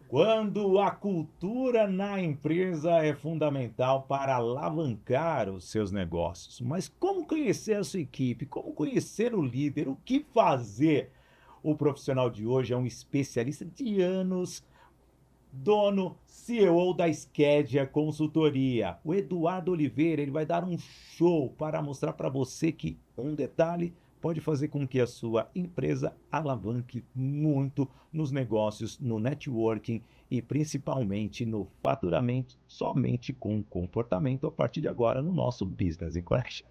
Quando a cultura na empresa é fundamental para alavancar os seus negócios. Mas como conhecer a sua equipe? Como conhecer o líder? O que fazer? O profissional de hoje é um especialista de anos, dono, CEO da Skedia Consultoria. O Eduardo Oliveira, ele vai dar um show para mostrar para você que um detalhe pode fazer com que a sua empresa alavanque muito nos negócios, no networking e principalmente no faturamento, somente com comportamento a partir de agora no nosso Business in Connection.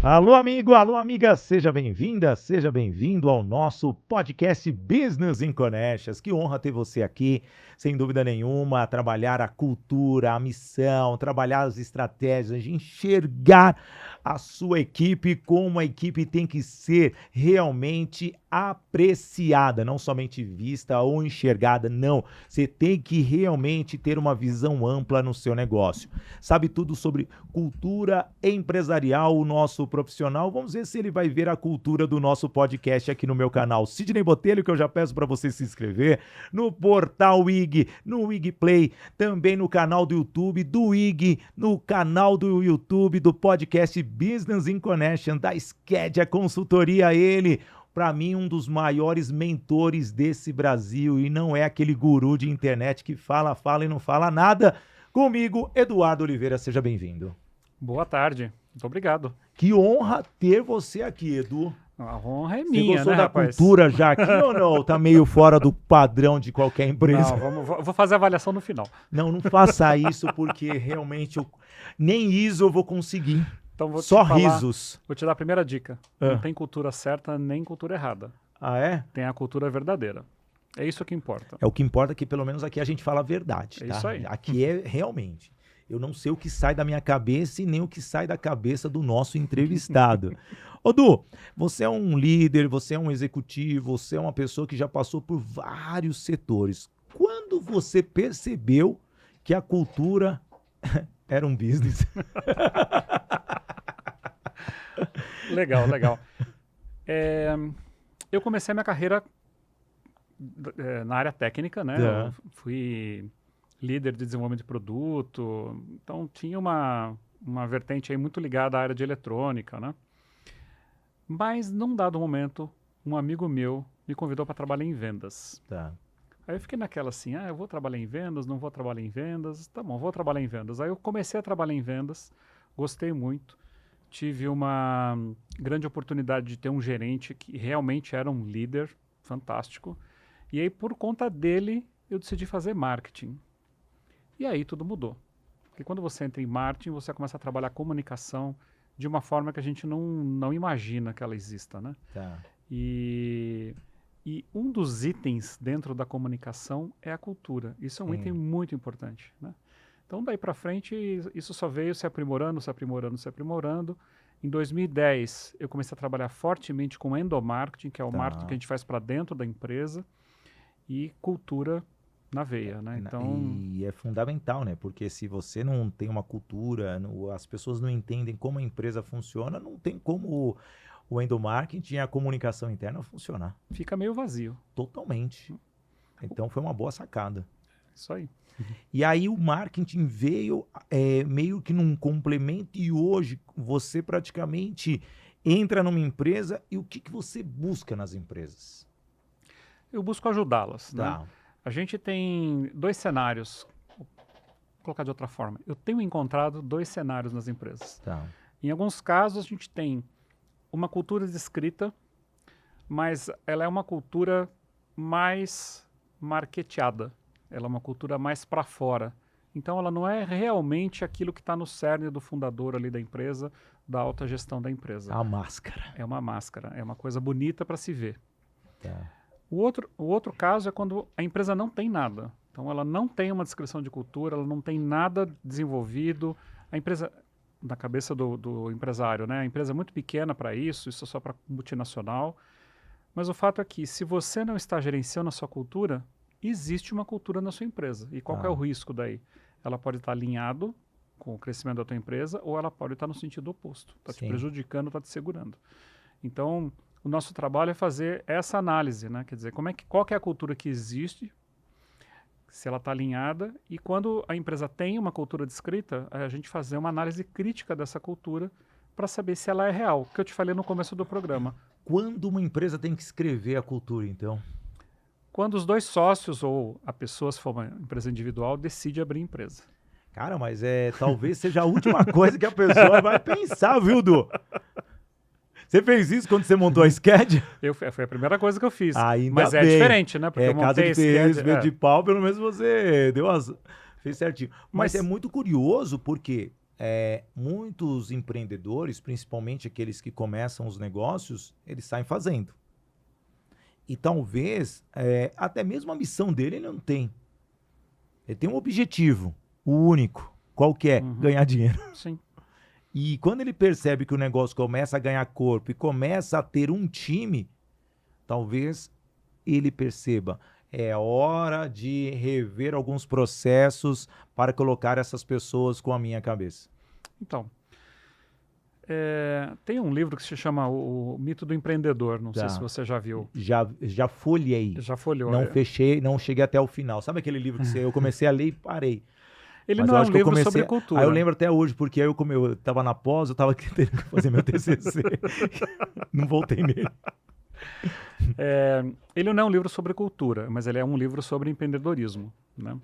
Alô, amigo, alô, amiga, seja bem-vinda, seja bem-vindo ao nosso podcast Business in Connections. Que honra ter você aqui, sem dúvida nenhuma, trabalhar a cultura, a missão, trabalhar as estratégias, de enxergar a sua equipe como a equipe tem que ser realmente apreciada, não somente vista ou enxergada, não. Você tem que realmente ter uma visão ampla no seu negócio. Sabe tudo sobre cultura empresarial, o nosso profissional. Vamos ver se ele vai ver a cultura do nosso podcast aqui no meu canal Sidney Botelho, que eu já peço para você se inscrever, no portal IG, no IG Play, também no canal do YouTube do IG, no canal do YouTube do podcast Business in Connection, da Skedia Consultoria, ele, para mim, um dos maiores mentores desse Brasil, e não é aquele guru de internet que fala e não fala nada. Comigo, Eduardo Oliveira, seja bem-vindo. Boa tarde, muito obrigado. Que honra ter você aqui, Edu. A honra é Você minha, gostou né, da rapaz? cultura já aqui ou não? Tá meio fora do padrão de qualquer empresa. Não, vou fazer a avaliação no final. Não faça isso, porque realmente nem isso eu vou conseguir. Então vou Só te falar, risos. Vou te dar a primeira dica. Ah. Não tem cultura certa nem cultura errada. Ah, é? Tem a cultura verdadeira. É isso que importa. É o que importa, que pelo menos aqui a gente fala a verdade, É tá? isso aí. Aqui é realmente. Eu não sei o que sai da minha cabeça e nem o que sai da cabeça do nosso entrevistado. Ô, Du, você é um líder, você é um executivo, você é uma pessoa que já passou por vários setores. Quando você percebeu que a cultura era um business? Legal, legal. Eu comecei a minha carreira na área técnica, né? Tá. Eu fui líder de desenvolvimento de produto, então tinha uma vertente aí muito ligada à área de eletrônica, né? Mas, num dado momento, um amigo meu me convidou para trabalhar em vendas. Tá. Aí eu fiquei naquela assim, eu vou trabalhar em vendas, não vou trabalhar em vendas, tá bom, vou trabalhar em vendas. Aí eu comecei a trabalhar em vendas, gostei muito, tive uma grande oportunidade de ter um gerente que realmente era um líder fantástico, e aí por conta dele eu decidi fazer marketing. E aí tudo mudou. Porque quando você entra em marketing, você começa a trabalhar comunicação de uma forma que a gente não imagina que ela exista, né? Tá. E um dos itens dentro da comunicação é a cultura. Isso é um item muito importante, né? Então, daí para frente, isso só veio se aprimorando, se aprimorando, se aprimorando. Em 2010, eu comecei a trabalhar fortemente com endomarketing, que é o marketing que a gente faz para dentro da empresa, e cultura na veia, né? Então, E é fundamental, né? Porque se você não tem uma cultura, as pessoas não entendem como a empresa funciona, não tem como o endomarketing e a comunicação interna funcionar. fica meio vazio. Totalmente. Então foi uma boa sacada. Isso aí. E aí o marketing veio meio que num complemento, e hoje você praticamente entra numa empresa, e o que você busca nas empresas? Eu busco ajudá-las, né? Tá. A gente tem dois cenários. Vou colocar de outra forma. Eu tenho encontrado dois cenários nas empresas. Tá. Em alguns casos, a gente tem uma cultura descrita, mas ela é uma cultura mais marketeada. Ela é uma cultura mais para fora. Então, ela não é realmente aquilo que está no cerne do fundador ali da empresa, da alta gestão da empresa. A máscara. É uma máscara, é uma coisa bonita para se ver. Tá. O outro caso é quando a empresa não tem nada. Então, ela não tem uma descrição de cultura, ela não tem nada desenvolvido. A empresa, na cabeça do empresário, né? A empresa é muito pequena para isso é só para multinacional. Mas o fato é que, se você não está gerenciando a sua cultura, existe uma cultura na sua empresa. E qual que é o risco daí? Ela pode estar alinhado com o crescimento da tua empresa, ou ela pode estar no sentido oposto, está te Sim. prejudicando, está te segurando. Então, o nosso trabalho é fazer essa análise, né? Quer dizer, qual que é a cultura que existe, se ela está alinhada, e quando a empresa tem uma cultura descrita, a gente fazer uma análise crítica dessa cultura para saber se ela é real, que eu te falei no começo do programa. Quando uma empresa tem que escrever a cultura, então? Quando os dois sócios ou a pessoa, se for uma empresa individual, decide abrir empresa. Cara, mas talvez seja a última coisa que a pessoa vai pensar, viu, Du? Você fez isso quando você montou a Sked? Foi a primeira coisa que eu fiz. Ainda Mas é bem. diferente, né? Porque eu Casa montei de a ferreiro, Sked, espeto de pau, pelo menos você fez certinho. Mas Mas- é muito curioso porque muitos empreendedores, principalmente aqueles que começam os negócios, eles saem fazendo. E talvez, até mesmo a missão dele ele não tem. Ele tem um objetivo, o único. Qual que é? Uhum. Ganhar dinheiro. Sim. E quando ele percebe que o negócio começa a ganhar corpo e começa a ter um time, talvez ele perceba, é hora de rever alguns processos para colocar essas pessoas com a minha cabeça. Então, tem um livro que se chama O Mito do Empreendedor, não sei se você já viu. Já folhei. Já folheou. Não fechei, não cheguei até o final. Sabe aquele livro que eu comecei a ler e parei? Ele Mas não eu é um acho que eu livro comecei. sobre cultura. Aí eu lembro até hoje, porque aí como eu estava na pós, eu estava tendo que fazer meu TCC. Não voltei nele. Ele não é um livro sobre cultura, mas ele é um livro sobre empreendedorismo, né?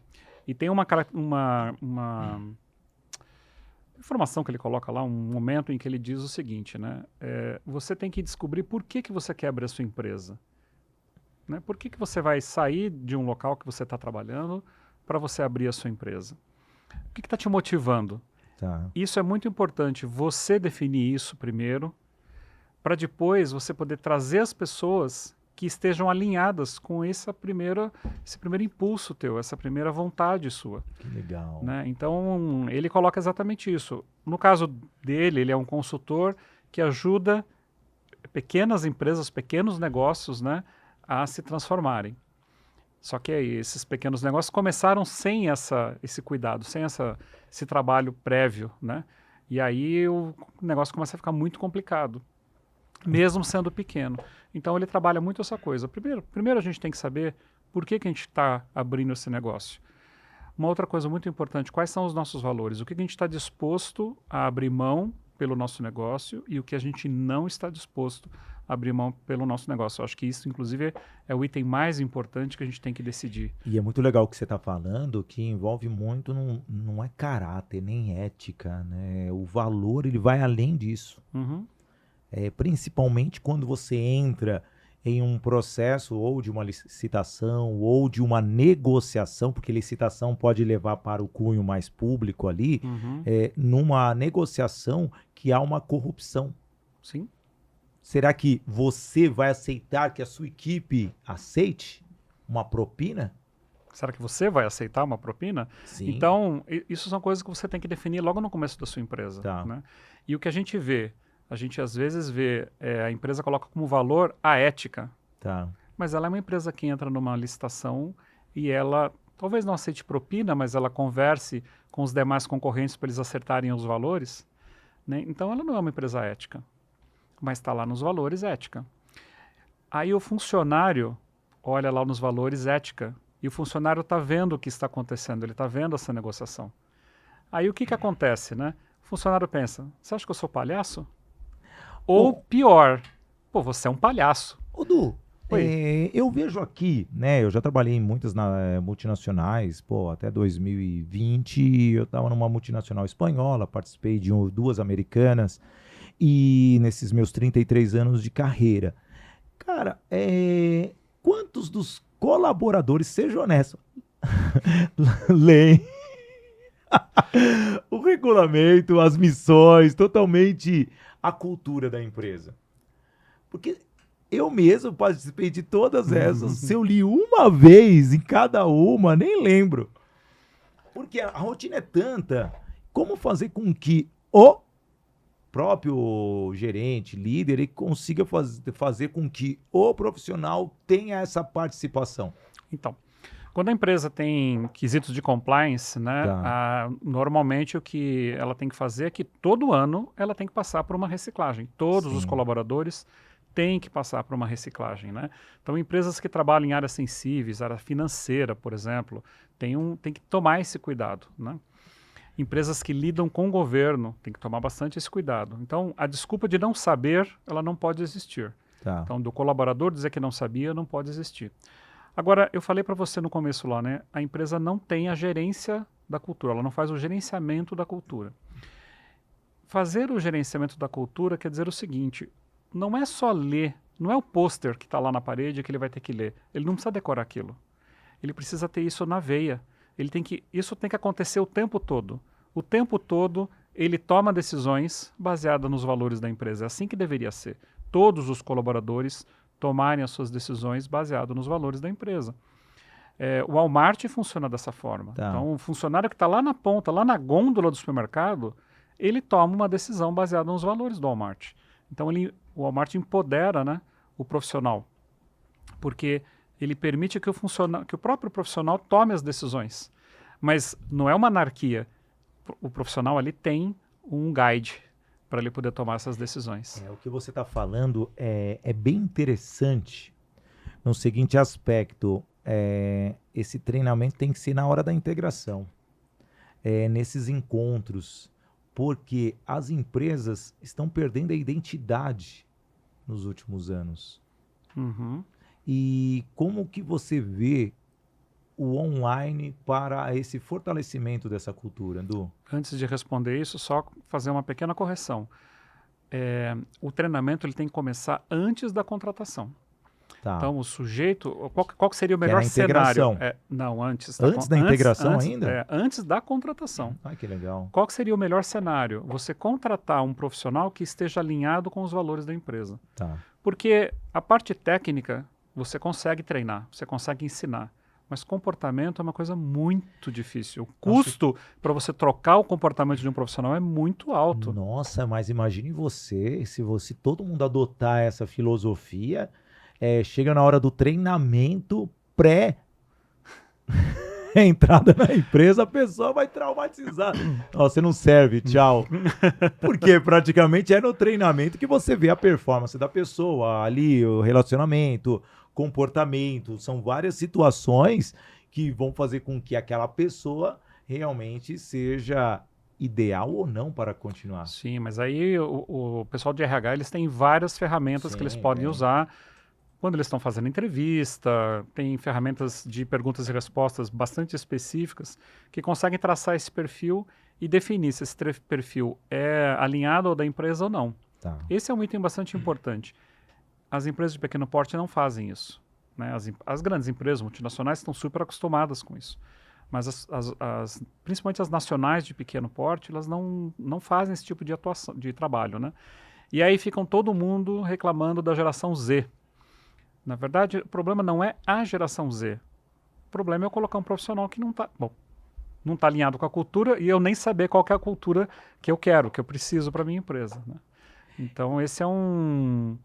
E tem uma informação que ele coloca lá, um momento em que ele diz o seguinte, né? Você tem que descobrir por que você quer abrir a sua empresa. Né? Por que você vai sair de um local que você está trabalhando para você abrir a sua empresa? O que está te motivando? Tá. Isso é muito importante, você definir isso primeiro, para depois você poder trazer as pessoas que estejam alinhadas com esse primeiro impulso teu, essa primeira vontade sua. Que legal. Né? Então, ele coloca exatamente isso. No caso dele, ele é um consultor que ajuda pequenas empresas, pequenos negócios, né, a se transformarem. Só que aí, esses pequenos negócios começaram sem esse cuidado, sem esse trabalho prévio, né? E aí o negócio começa a ficar muito complicado, mesmo sendo pequeno. Então ele trabalha muito essa coisa. Primeiro a gente tem que saber por que a gente está abrindo esse negócio. Uma outra coisa muito importante, quais são os nossos valores? O que a gente está disposto a abrir mão pelo nosso negócio e o que a gente não está disposto a abrir mão pelo nosso negócio. Eu acho que isso, inclusive, é o item mais importante que a gente tem que decidir. E é muito legal o que você está falando, que envolve muito, não é caráter, nem ética, né? O valor, ele vai além disso. Uhum. Principalmente quando você entra em um processo ou de uma licitação ou de uma negociação, porque licitação pode levar para o cunho mais público ali, Uhum. numa negociação que há uma corrupção. Sim. Será que você vai aceitar que a sua equipe aceite uma propina? Será que você vai aceitar uma propina? Sim. Então, isso são coisas que você tem que definir logo no começo da sua empresa. Tá. Né? E o que a gente às vezes vê, a empresa coloca como valor a ética. Tá. Mas ela é uma empresa que entra numa licitação e ela talvez não aceite propina, mas ela converse com os demais concorrentes para eles acertarem os valores. Né? Então, ela não é uma empresa ética, mas está lá nos valores ética. Aí o funcionário olha lá nos valores ética e o funcionário está vendo o que está acontecendo, ele está vendo essa negociação. Aí o que acontece, né? O funcionário pensa, você acha que eu sou palhaço? Ou pior, pô, você é um palhaço. Ô, Du, eu vejo aqui, né, eu já trabalhei em muitas multinacionais, até 2020 eu estava numa multinacional espanhola, participei de 2 americanas, e nesses meus 33 anos de carreira, cara, quantos dos colaboradores, seja honesto, leem o regulamento, as missões, totalmente a cultura da empresa? Porque eu mesmo participei de todas essas, se eu li uma vez em cada uma, nem lembro. Porque a rotina é tanta, como fazer com que o próprio gerente, líder, ele consiga fazer com que o profissional tenha essa participação? Então, Quando a empresa tem quesitos de compliance, né, Tá. normalmente o que ela tem que fazer é que todo ano ela tem que passar por uma reciclagem. Todos os Sim. colaboradores têm que passar por uma reciclagem, né? Então, empresas que trabalham em áreas sensíveis, área financeira, por exemplo, tem que tomar esse cuidado, né? Empresas que lidam com o governo têm que tomar bastante esse cuidado. Então, a desculpa de não saber, ela não pode existir. Tá. Então, do colaborador dizer que não sabia, não pode existir. Agora, eu falei para você no começo lá, né? A empresa não tem a gerência da cultura, ela não faz o gerenciamento da cultura. Fazer o gerenciamento da cultura quer dizer o seguinte: não é só ler, não é o pôster que está lá na parede que ele vai ter que ler. Ele não precisa decorar aquilo. Ele precisa ter isso na veia. Isso tem que acontecer o tempo todo. O tempo todo ele toma decisões baseadas nos valores da empresa. É assim que deveria ser. Todos os colaboradores tomarem as suas decisões baseado nos valores da empresa. O Walmart funciona dessa forma. Tá. Então, o funcionário que está lá na ponta, lá na gôndola do supermercado, ele toma uma decisão baseada nos valores do Walmart. Então, o Walmart empodera, né, o profissional, porque ele permite que o próprio profissional tome as decisões. Mas não é uma anarquia. O profissional ali tem um guide para ele poder tomar essas decisões. O que você está falando é bem interessante no seguinte aspecto. Esse treinamento tem que ser na hora da integração, nesses encontros, porque as empresas estão perdendo a identidade nos últimos anos. Uhum. E como que você vê o online para esse fortalecimento dessa cultura, Andu? Antes de responder isso, só fazer uma pequena correção. O treinamento ele tem que começar antes da contratação. Tá. Então, o sujeito, qual que seria o Que é melhor na integração. cenário? Não, antes. Antes da integração ainda? Antes da contratação. Ai, que legal. Qual que seria o melhor cenário? Você contratar um profissional que esteja alinhado com os valores da empresa. Tá. Porque a parte técnica você consegue treinar, você consegue ensinar. Mas comportamento é uma coisa muito difícil. O custo para você trocar o comportamento de um profissional é muito alto. Nossa, mas imagine se todo mundo adotar essa filosofia, chega na hora do treinamento entrada na empresa, a pessoa vai traumatizar. Você não serve, tchau. Porque praticamente é no treinamento que você vê a performance da pessoa, ali o relacionamento, comportamento, são várias situações que vão fazer com que aquela pessoa realmente seja ideal ou não para continuar. Sim, mas aí o pessoal de RH, eles têm várias ferramentas que eles podem usar quando eles estão fazendo entrevista, tem ferramentas de perguntas e respostas bastante específicas que conseguem traçar esse perfil e definir se esse perfil é alinhado ao da empresa ou não. Tá. Esse é um item bastante importante. As empresas de pequeno porte não fazem isso, né? As grandes empresas multinacionais estão super acostumadas com isso. Mas principalmente as nacionais de pequeno porte, elas não fazem esse tipo de atuação, de trabalho, né? E aí ficam todo mundo reclamando da geração Z. Na verdade, o problema não é a geração Z. O problema é eu colocar um profissional que não está alinhado com a cultura e eu nem saber qual que é a cultura que eu quero, que eu preciso para minha empresa, né? Então, esse é uma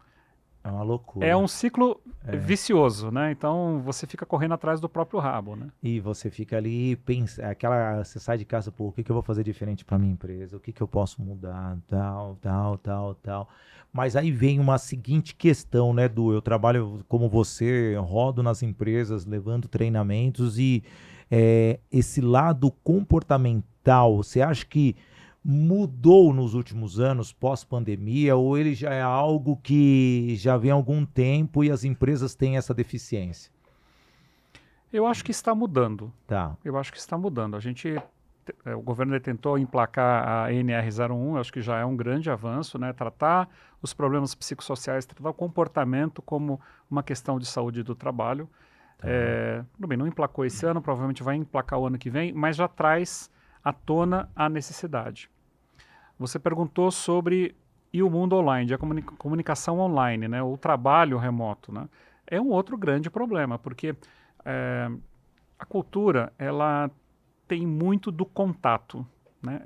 loucura. É um ciclo vicioso, né? Então, você fica correndo atrás do próprio rabo, né? E você fica ali, você sai de casa, pô, o que eu vou fazer diferente para minha empresa? O que eu posso mudar? Tal. Mas aí vem uma seguinte questão, né, Du? Eu trabalho como você, rodo nas empresas, levando treinamentos e esse lado comportamental, você acha que mudou nos últimos anos, pós-pandemia, ou ele já é algo que já vem há algum tempo e as empresas têm essa deficiência? Eu acho que está mudando. Tá. Eu acho que está mudando. O governo tentou emplacar a NR01, acho que já é um grande avanço, né? Tratar os problemas psicossociais, tratar o comportamento como uma questão de saúde do trabalho. Tá. Tudo bem, não emplacou esse ano, provavelmente vai emplacar o ano que vem, mas já traz à tona a necessidade. Você perguntou sobre o mundo online, a comunicação online, né? O trabalho remoto, né? É um outro grande problema, porque a cultura, ela tem muito do contato, né?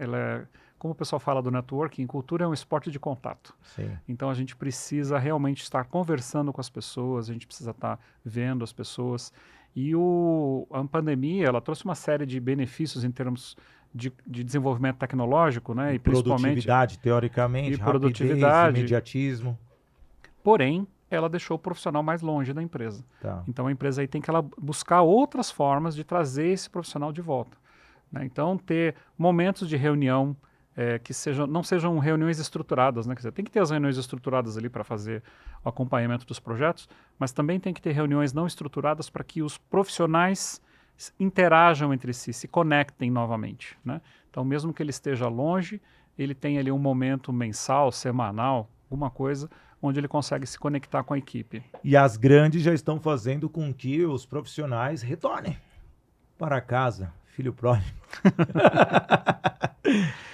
Como o pessoal fala do networking, cultura é um esporte de contato. Sim. Então a gente precisa realmente estar conversando com as pessoas, a gente precisa estar vendo as pessoas. E a pandemia, ela trouxe uma série de benefícios em termos de desenvolvimento tecnológico, né? E principalmente Produtividade, teoricamente, e rapidez, produtividade. imediatismo. Porém, ela deixou o profissional mais longe da empresa. Tá. Então, a empresa aí tem que ela buscar outras formas de trazer esse profissional de volta, né? Então, ter momentos de reunião que não sejam reuniões estruturadas, né? Quer dizer, tem que ter as reuniões estruturadas ali para fazer o acompanhamento dos projetos, mas também tem que ter reuniões não estruturadas para que os profissionais interajam entre si, se conectem novamente, né? Então, mesmo que ele esteja longe, ele tem ali um momento mensal, semanal, alguma coisa, onde ele consegue se conectar com a equipe. E as grandes já estão fazendo com que os profissionais retornem para casa, filho pródigo.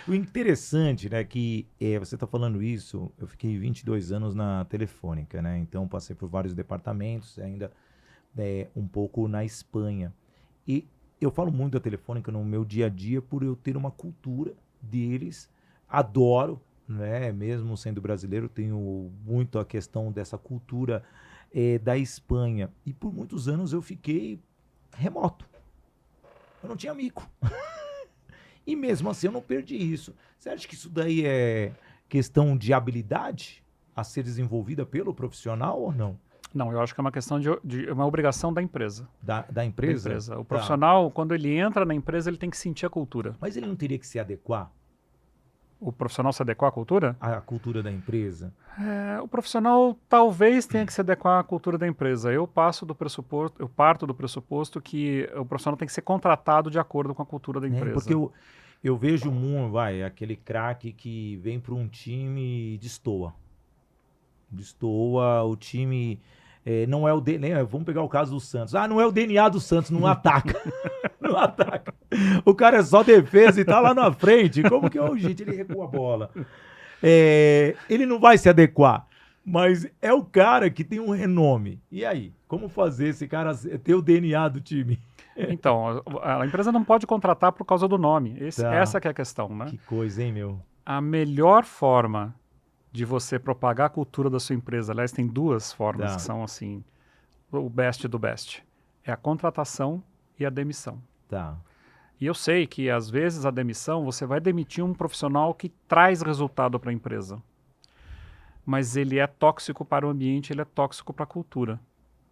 O interessante, né, que você está falando isso, eu fiquei 22 anos na Telefônica, né, então passei por vários departamentos, ainda um pouco na Espanha. E eu falo muito da Telefônica no meu dia a dia por eu ter uma cultura deles, adoro, né, mesmo sendo brasileiro, tenho muito a questão dessa cultura da Espanha. E por muitos anos eu fiquei remoto. Eu não tinha amigo. E mesmo assim eu não perdi isso. Você acha que isso daí é questão de habilidade a ser desenvolvida pelo profissional ou não? Não, eu acho que é uma questão de uma obrigação da empresa. Da empresa? Da empresa. O profissional, quando ele entra na empresa, ele tem que sentir a cultura. Mas ele não teria que se adequar? O profissional se adequar à cultura? À cultura da empresa? O profissional talvez tenha que se adequar à cultura da empresa. Eu parto do pressuposto que o profissional tem que ser contratado de acordo com a cultura da empresa. Porque eu vejo aquele craque que vem para um time e destoa. Destoa, o time não é o DNA. Vamos pegar o caso do Santos. Não é o DNA do Santos, não ataca. Não ataca. O cara é só defesa e tá lá na frente. Como que gente, ele recua a bola? Ele não vai se adequar, mas é o cara que tem um renome. E aí? Como fazer esse cara ter o DNA do time? Então, a empresa não pode contratar por causa do nome. Essa que é a questão, né? Que coisa, hein, meu? A melhor forma de você propagar a cultura da sua empresa, aliás, tem duas formas que são assim, o best do best. É a contratação e a demissão. Tá. E eu sei que, às vezes, a demissão, você vai demitir um profissional que traz resultado para a empresa. Mas ele é tóxico para o ambiente, ele é tóxico para a cultura.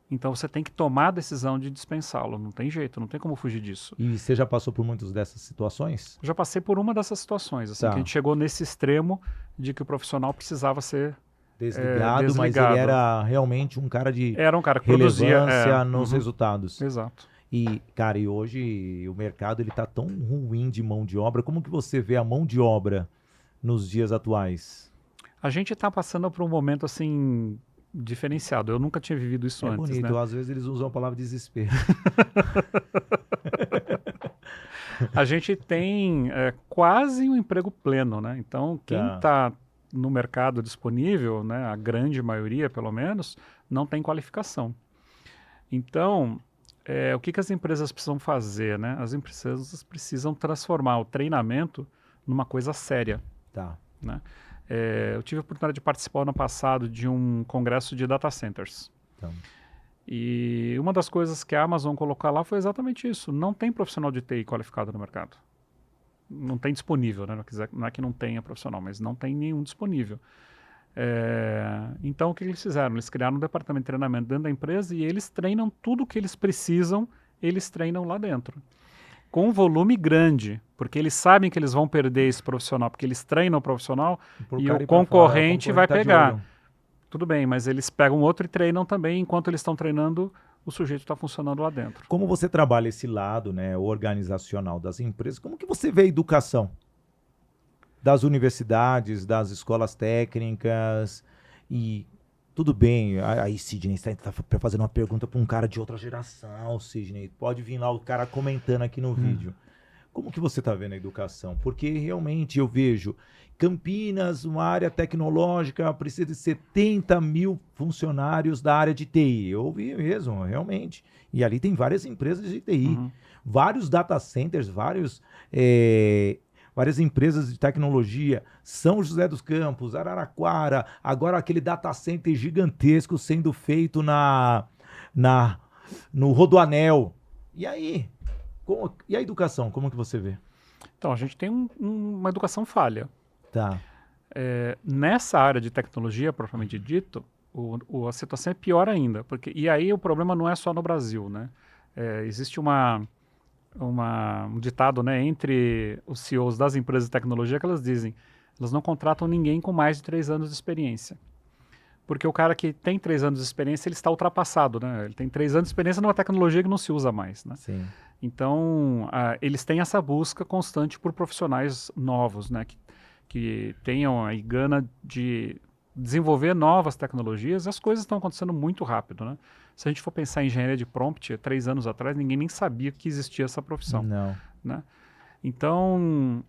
Então, você tem que tomar a decisão de dispensá-lo. Não tem jeito, não tem como fugir disso. E você já passou por muitas dessas situações? Já passei por uma dessas situações, assim, que a gente chegou nesse extremo de que o profissional precisava ser desligado, mas ele era realmente um cara de que relevância nos resultados. Exato. E, cara, e hoje o mercado ele tá tão ruim de mão de obra. Como que você vê a mão de obra nos dias atuais? A gente está passando por um momento, assim, diferenciado. Eu nunca tinha vivido isso antes, bonito, né? Às vezes eles usam a palavra desespero. A gente tem quase um emprego pleno, né? Então, quem está no mercado disponível, né, a grande maioria, pelo menos, não tem qualificação. Então, o que as empresas precisam fazer, né? As empresas precisam transformar o treinamento numa coisa séria. Tá. Né? Eu tive a oportunidade de participar ano passado de um congresso de data centers. Então. E uma das coisas que a Amazon colocou lá foi exatamente isso. Não tem profissional de TI qualificado no mercado. Não tem disponível, né? Não é que não tenha profissional, mas não tem nenhum disponível. Então, o que eles fizeram? Eles criaram um departamento de treinamento dentro da empresa e eles treinam tudo o que eles precisam, eles treinam lá dentro. Com um volume grande, porque eles sabem que eles vão perder esse profissional, porque eles treinam o profissional e o concorrente vai pegar. Tudo bem, mas eles pegam outro e treinam também, enquanto eles estão treinando, o sujeito está funcionando lá dentro. Como você trabalha esse lado, né, organizacional das empresas, como que você vê a educação das universidades, das escolas técnicas e tudo bem, aí Sidney está fazendo uma pergunta para um cara de outra geração, Sidney, pode vir lá o cara comentando aqui no vídeo. Como que você está vendo a educação? Porque realmente eu vejo Campinas, uma área tecnológica, precisa de 70 mil funcionários da área de TI. Eu ouvi mesmo, realmente. E ali tem várias empresas de TI, vários data centers, várias empresas de tecnologia, São José dos Campos, Araraquara, agora aquele data center gigantesco sendo feito na no Rodoanel. E aí? E a educação, como que você vê? Então, a gente tem uma educação falha. Tá. Nessa área de tecnologia, propriamente dito, a situação é pior ainda. E aí o problema não é só no Brasil, né? Existe um ditado, né, entre os CEOs das empresas de tecnologia que elas dizem, elas não contratam ninguém com mais de 3 anos de experiência. Porque o cara que tem 3 anos de experiência, ele está ultrapassado, né? Ele tem 3 anos de experiência numa tecnologia que não se usa mais, né? Sim. Então, eles têm essa busca constante por profissionais novos, né? Que tenham aí gana de desenvolver novas tecnologias. As coisas estão acontecendo muito rápido, né? Se a gente for pensar em engenharia de prompt, 3 anos atrás, ninguém nem sabia que existia essa profissão. Não. Né? Então,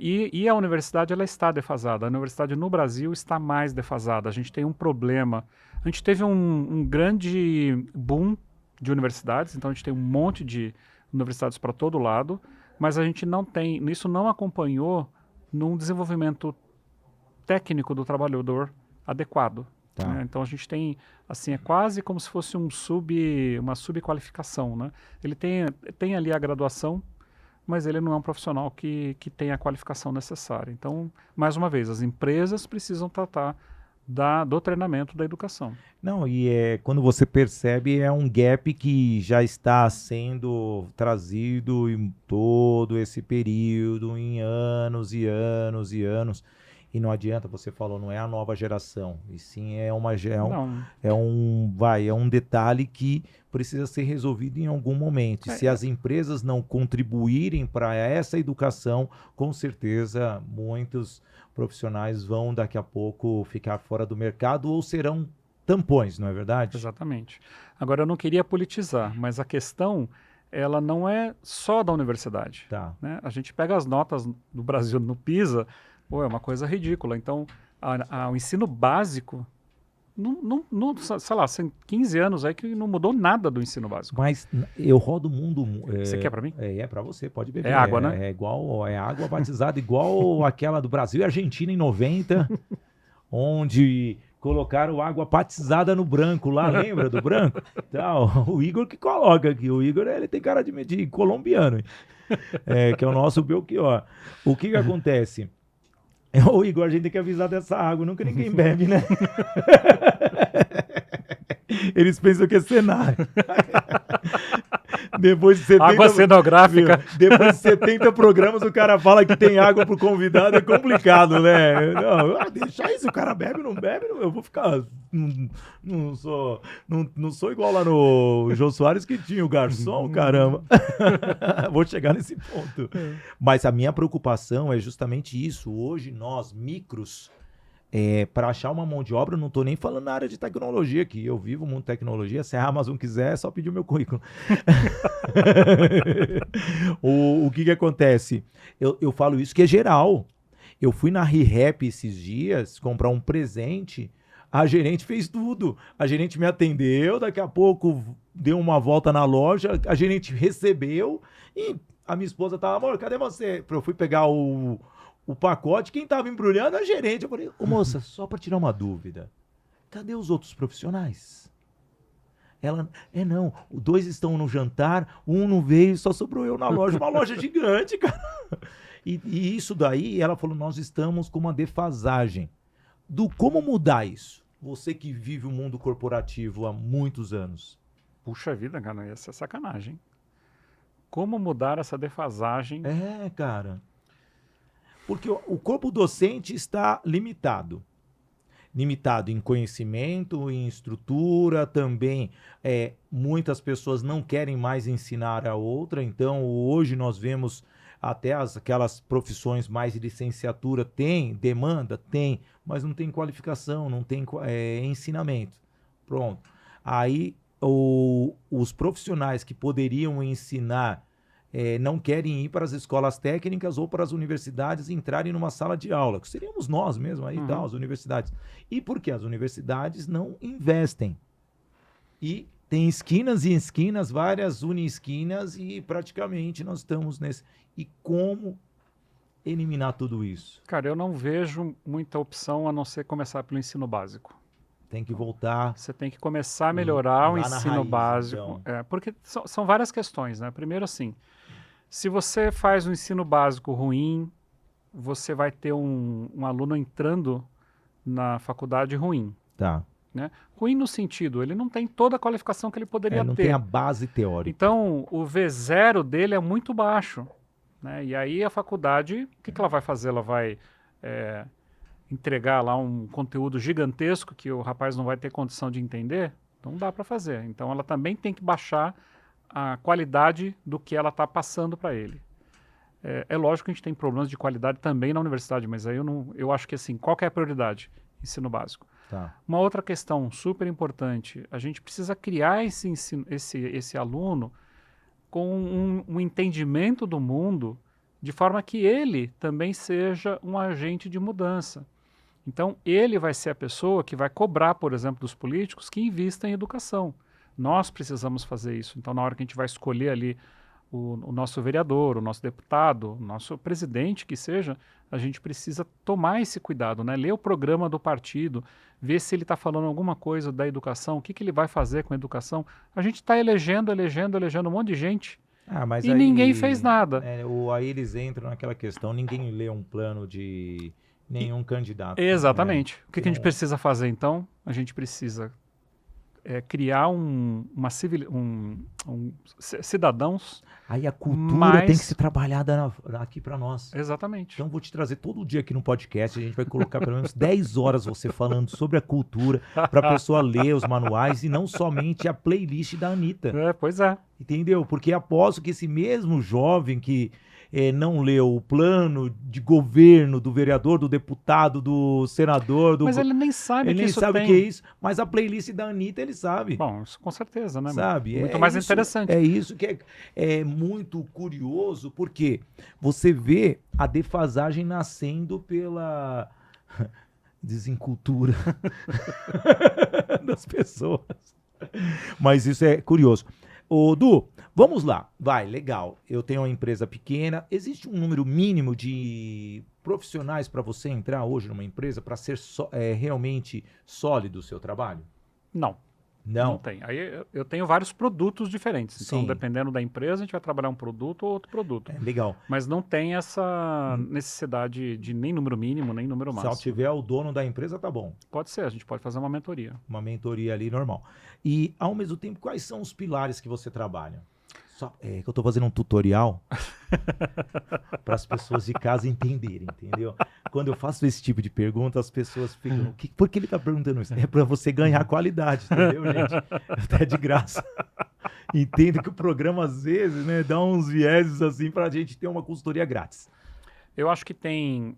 e a universidade ela está defasada. A universidade no Brasil está mais defasada. A gente tem um problema. A gente teve um grande boom de universidades, então a gente tem um monte de universidades para todo lado, mas a gente não tem, isso não acompanhou num desenvolvimento técnico do trabalhador adequado. Tá. Né? Então a gente tem, assim, é quase como se fosse uma subqualificação, né? Ele tem ali a graduação, mas ele não é um profissional que tem a qualificação necessária. Então, mais uma vez, as empresas precisam tratar do treinamento da educação. Não, e quando você percebe, é um gap que já está sendo trazido em todo esse período, em anos e anos e anos. E não adianta, você falou, não é a nova geração, e sim é um detalhe que precisa ser resolvido em algum momento. E se as empresas não contribuírem para essa educação, com certeza muitos profissionais vão daqui a pouco ficar fora do mercado ou serão tampões, não é verdade? Exatamente. Agora, eu não queria politizar, mas a questão, ela não é só da universidade. Tá. Né? A gente pega as notas do Brasil no PISA, é uma coisa ridícula. Então, o ensino básico, sei lá, tem 15 anos aí que não mudou nada do ensino básico. Mas eu rodo o mundo. Você quer para mim? É para você, pode beber. É água, né? É água batizada igual aquela do Brasil e Argentina em 90, onde colocaram água batizada no branco lá, lembra do branco? Então, o Igor que coloca aqui. O Igor, ele tem cara de colombiano, que é o nosso Belchior. O que acontece? Ô Igor, a gente tem que avisar dessa água, nunca ninguém bebe, né? Eles pensam que é cenário. Depois de 70, água cenográfica. Depois de 70 programas, o cara fala que tem água pro convidado, é complicado, né? Não, deixa isso, o cara bebe, não bebe, eu vou ficar... Não sou igual lá no Jô Soares que tinha o garçom, caramba. Vou chegar nesse ponto. Mas a minha preocupação é justamente isso. Hoje, nós, micros, para achar uma mão de obra, eu não estou nem falando na área de tecnologia aqui. Eu vivo o mundo de tecnologia. Se a Amazon quiser, é só pedir o meu currículo. O que acontece? Eu falo isso que é geral. Eu fui na ReHap esses dias comprar um presente. A gerente fez tudo. A gerente me atendeu, daqui a pouco deu uma volta na loja, a gerente recebeu e a minha esposa tava, amor, cadê você? Eu fui pegar o pacote, quem tava embrulhando? A gerente. Eu falei, ô moça, só para tirar uma dúvida, cadê os outros profissionais? Ela, não, os 2 estão no jantar, um não veio, só sobrou eu na loja, uma loja gigante, cara. E isso daí, ela falou, nós estamos com uma defasagem. Como mudar isso? Você que vive o mundo corporativo há muitos anos. Puxa vida, cara, essa é sacanagem. Como mudar essa defasagem? Cara. Porque o corpo docente está limitado. Limitado em conhecimento, em estrutura, também muitas pessoas não querem mais ensinar a outra, então hoje nós vemos até aquelas profissões mais de licenciatura, tem demanda? Tem, mas não tem qualificação, não tem ensinamento. Pronto. Aí os profissionais que poderiam ensinar não querem ir para as escolas técnicas ou para as universidades e entrarem numa sala de aula, que seríamos nós mesmos aí, tá, as universidades. E porque as universidades não investem. E tem esquinas e esquinas, várias uni-esquinas, e praticamente nós estamos nesse. E como eliminar tudo isso? Cara, eu não vejo muita opção a não ser começar pelo ensino básico. Tem que voltar Você tem que começar a melhorar o lá na ensino raiz, básico. então. Porque são várias questões, né? Primeiro, assim, se você faz um ensino básico ruim, você vai ter um aluno entrando na faculdade ruim, Tá. né? Ruim no sentido, ele não tem toda a qualificação que ele poderia Não tem ter. a base teórica. Então, o V0 dele é muito baixo, né? E aí a faculdade, o que ela vai fazer? Ela vai entregar lá um conteúdo gigantesco que o rapaz não vai ter condição de entender? Não dá para fazer. Então, ela também tem que baixar a qualidade do que ela está passando para ele. É lógico que a gente tem problemas de qualidade também na universidade, mas aí eu acho que assim, qual que é a prioridade? Ensino básico. Tá. Uma outra questão super importante, a gente precisa criar esse aluno com um entendimento do mundo de forma que ele também seja um agente de mudança. Então, ele vai ser a pessoa que vai cobrar, por exemplo, dos políticos que investam em educação. Nós precisamos fazer isso. Então, na hora que a gente vai escolher ali o nosso vereador, o nosso deputado, o nosso presidente, que seja, a gente precisa tomar esse cuidado, né? Ler o programa do partido, ver se ele está falando alguma coisa da educação, o que ele vai fazer com a educação. A gente está elegendo um monte de gente Mas e aí, ninguém fez nada. Aí eles entram naquela questão, ninguém lê um plano de nenhum candidato. Exatamente. O que a gente Então- precisa fazer, então? A gente precisa criar cidadãos. Aí a cultura Mas- tem que ser trabalhada aqui para nós. Exatamente. Então vou te trazer todo dia aqui no podcast, a gente vai colocar pelo menos 10 horas você falando sobre a cultura, para a pessoa ler os manuais e não somente a playlist da Anitta. Pois é. Entendeu? Porque aposto que esse mesmo jovem que não leu o plano de governo do vereador, do deputado, do senador, Mas ele nem sabe ele que nem isso sabe o tem. que é isso, mas a playlist da Anitta ele sabe. Bom, isso com certeza, né? Sabe? Muito mais isso, interessante. É isso que é muito curioso, porque você vê a defasagem nascendo pela desencultura das pessoas. Mas isso é curioso. Ô, Du, vamos lá. Vai, legal. Eu tenho uma empresa pequena. Existe um número mínimo de profissionais para você entrar hoje numa empresa para ser realmente sólido o seu trabalho? Não tem. Aí eu tenho vários produtos diferentes. Então, Sim. dependendo da empresa, a gente vai trabalhar um produto ou outro produto. Legal. Mas não tem essa necessidade de nem número mínimo, nem número máximo. Se tiver o dono da empresa, tá bom. Pode ser, a gente pode fazer uma mentoria. Uma mentoria ali normal. E, ao mesmo tempo, quais são os pilares que você trabalha? Que eu tô fazendo um tutorial para as pessoas de casa entenderem, entendeu? Quando eu faço esse tipo de pergunta, as pessoas ficam, por que ele tá perguntando isso? É para você ganhar qualidade, entendeu, gente? Até de graça. Entendo que o programa, às vezes, né, dá uns vieses assim para a gente ter uma consultoria grátis. Eu acho que tem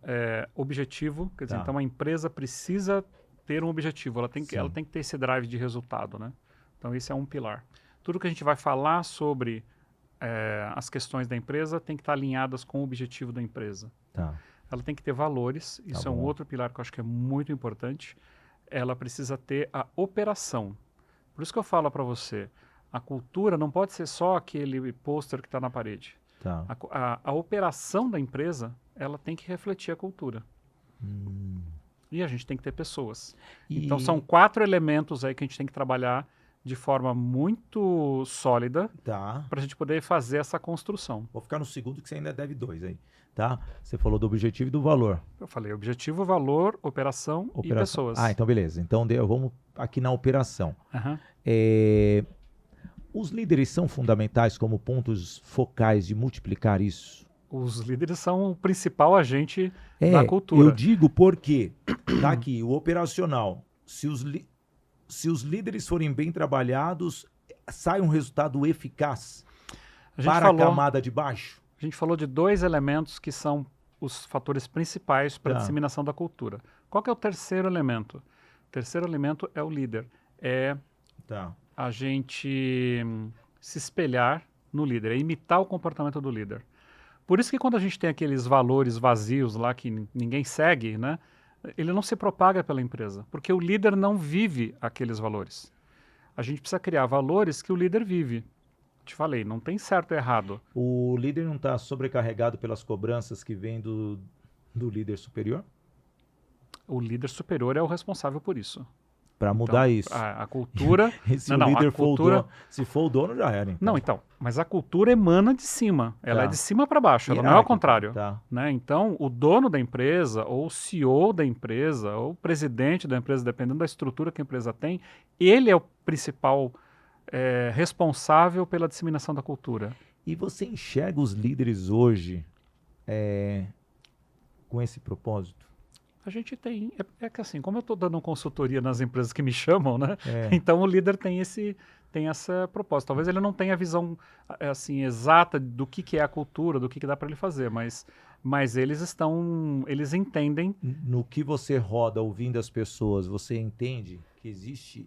objetivo, quer dizer, Tá. então a empresa precisa ter um objetivo, ela tem Sim. que ter esse drive de resultado, né? Então esse é um pilar. Tudo que a gente vai falar sobre as questões da empresa tem que estar alinhadas com o objetivo da empresa. Tá. Ela tem que ter valores, isso é um bom. outro pilar que eu acho que é muito importante. Ela precisa ter a operação. Por isso que eu falo para você, a cultura não pode ser só aquele pôster que está na parede. Tá. A operação da empresa, ela tem que refletir a cultura. E a gente tem que ter pessoas. Então são 4 elementos aí que a gente tem que trabalhar de forma muito sólida Tá. para a gente poder fazer essa construção. Vou ficar no segundo que você ainda deve 2 aí, tá? Você falou do objetivo e do valor. Eu falei objetivo, valor, operação e pessoas. Então beleza. Então vamos aqui na operação. Aham. Os líderes são fundamentais como pontos focais de multiplicar isso? Os líderes são o principal agente da cultura. Eu digo porque, tá aqui, o operacional, se os líderes forem bem trabalhados, sai um resultado eficaz para a camada de baixo? A gente falou de 2 elementos que são os fatores principais para a disseminação da cultura. Qual que é o terceiro elemento? O terceiro elemento é o líder. A gente se espelhar no líder, é imitar o comportamento do líder. Por isso que quando a gente tem aqueles valores vazios lá que ninguém segue, né, ele não se propaga pela empresa, porque o líder não vive aqueles valores. A gente precisa criar valores que o líder vive. Te falei, não tem certo e errado. O líder não está sobrecarregado pelas cobranças que vêm do líder superior? O líder superior é o responsável por isso. Para mudar Então, isso. a cultura... E se Não, o não, a líder for o cultura- dono, se for o dono, já era. Então. Não, então, mas a cultura emana de cima. Ela Tá. é de cima para baixo, ela não é ao Hierárquica, contrário. Tá. Né? Então, o dono da empresa, ou o CEO da empresa, ou o presidente da empresa, dependendo da estrutura que a empresa tem, ele é o principal responsável pela disseminação da cultura. E você enxerga os líderes hoje com esse propósito? A gente tem, é que assim, como eu estou dando consultoria nas empresas que me chamam, né? É. Então o líder tem essa proposta. Talvez ele não tenha a visão assim exata do que é a cultura, do que dá para ele fazer, mas eles entendem. No que você roda ouvindo as pessoas, você entende que existe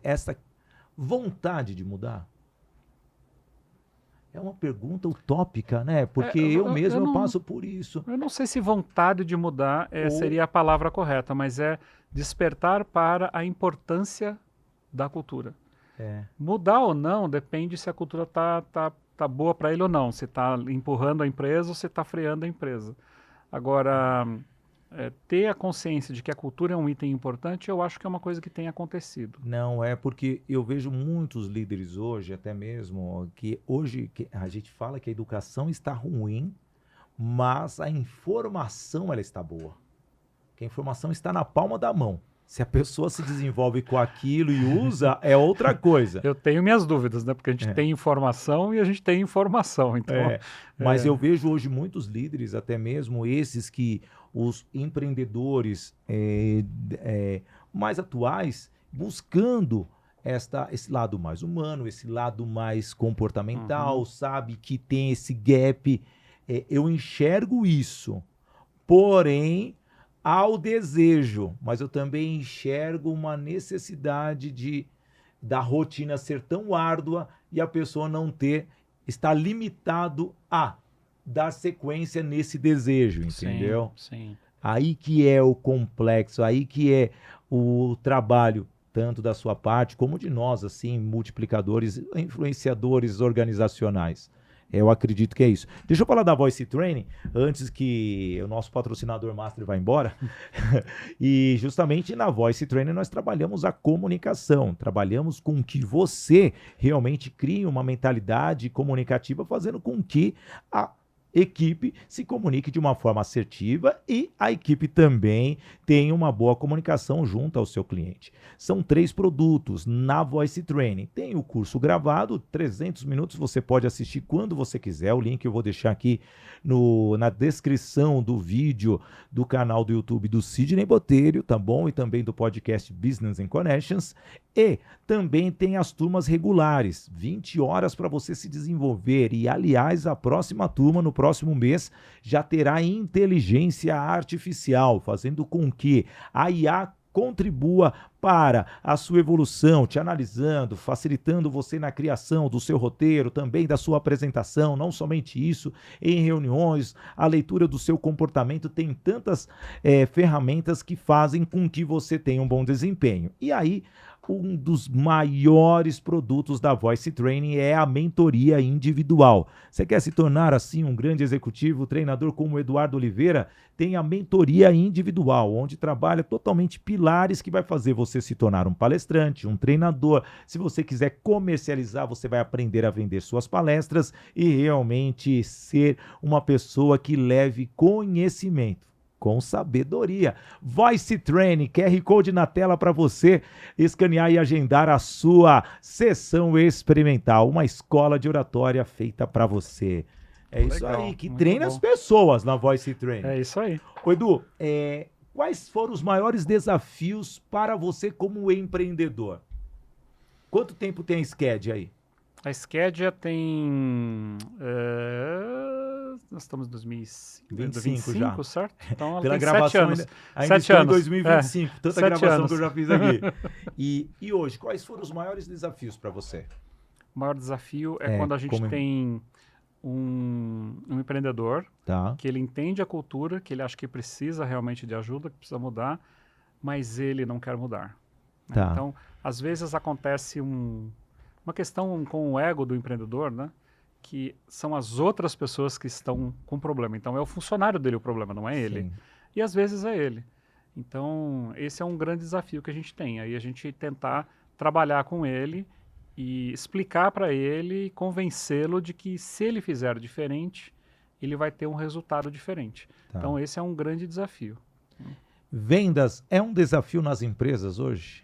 essa vontade de mudar? É uma pergunta utópica, né? Porque eu mesmo não- passo por isso. Eu não sei se vontade de mudar seria a palavra correta, mas é despertar para a importância da cultura. Mudar ou não depende se a cultura tá boa para ele ou não, se está empurrando a empresa ou se está freando a empresa. Agora, ter a consciência de que a cultura é um item importante, eu acho que é uma coisa que tem acontecido. Não é porque eu vejo muitos líderes hoje, até mesmo, que hoje a gente fala que a educação está ruim, mas a informação ela está boa. Que a informação está na palma da mão. Se a pessoa se desenvolve com aquilo e usa, é outra coisa. Eu tenho minhas dúvidas, né? Porque a gente tem informação e a gente tem informação. Então, Mas eu vejo hoje muitos líderes, até mesmo esses que os empreendedores mais atuais, buscando esse lado mais humano, esse lado mais comportamental, sabe? Que tem esse gap. Eu enxergo isso. Porém, há o desejo, mas eu também enxergo uma necessidade da rotina ser tão árdua e a pessoa não estar limitado a dar sequência nesse desejo, entendeu? Sim. Aí que é o complexo, aí que é o trabalho, tanto da sua parte como de nós, assim, multiplicadores, influenciadores organizacionais. Eu acredito que é isso. Deixa eu falar da Voice Training, antes que o nosso patrocinador master vá embora. E justamente na Voice Training nós trabalhamos a comunicação, trabalhamos com que você realmente crie uma mentalidade comunicativa, fazendo com que a equipe se comunique de uma forma assertiva e a equipe também tenha uma boa comunicação junto ao seu cliente. São 3 produtos na Voice Training. Tem o curso gravado, 300 minutos, você pode assistir quando você quiser. O link eu vou deixar aqui na descrição do vídeo do canal do YouTube do Sidney Botelho, tá bom? E também do podcast Business and Connections. E também tem as turmas regulares, 20 horas para você se desenvolver. E, aliás, a próxima turma, no próximo mês, já terá inteligência artificial, fazendo com que a IA contribua para a sua evolução, te analisando, facilitando você na criação do seu roteiro, também da sua apresentação, não somente isso, em reuniões, a leitura do seu comportamento, tem tantas ferramentas que fazem com que você tenha um bom desempenho. E aí, um dos maiores produtos da Voice Training é a mentoria individual. Você quer se tornar assim um grande executivo, treinador como o Eduardo Oliveira? Tem a mentoria individual, onde trabalha totalmente pilares que vai fazer você se tornar um palestrante, um treinador. Se você quiser comercializar, você vai aprender a vender suas palestras e realmente ser uma pessoa que leve conhecimento com sabedoria. Voice Training, QR Code na tela para você escanear e agendar a sua sessão experimental, uma escola de oratória feita para você. É isso aí, que treina as pessoas na Voice Training. É isso aí. Ô Edu, quais foram os maiores desafios para você como empreendedor? Quanto tempo tem a Sked aí? A Skedia tem... nós estamos em 2025 já. certo? Então ela Pela tem gravação 7 anos. ainda estou em 2025, tanta 7 gravação anos. que eu já fiz aqui. E hoje, quais foram os maiores desafios para você? O maior desafio é quando a gente tem um empreendedor que ele entende a cultura, que ele acha que precisa realmente de ajuda, que precisa mudar, mas ele não quer mudar. Tá. Então, às vezes acontece uma questão com o ego do empreendedor, né? Que são as outras pessoas que estão com problema. Então, é o funcionário dele o problema, não é ele. Sim. E às vezes é ele. Então, esse é um grande desafio que a gente tem. Aí a gente tentar trabalhar com ele e explicar para ele, convencê-lo de que se ele fizer diferente, ele vai ter um resultado diferente. Tá. Então, esse é um grande desafio. Vendas é um desafio nas empresas hoje?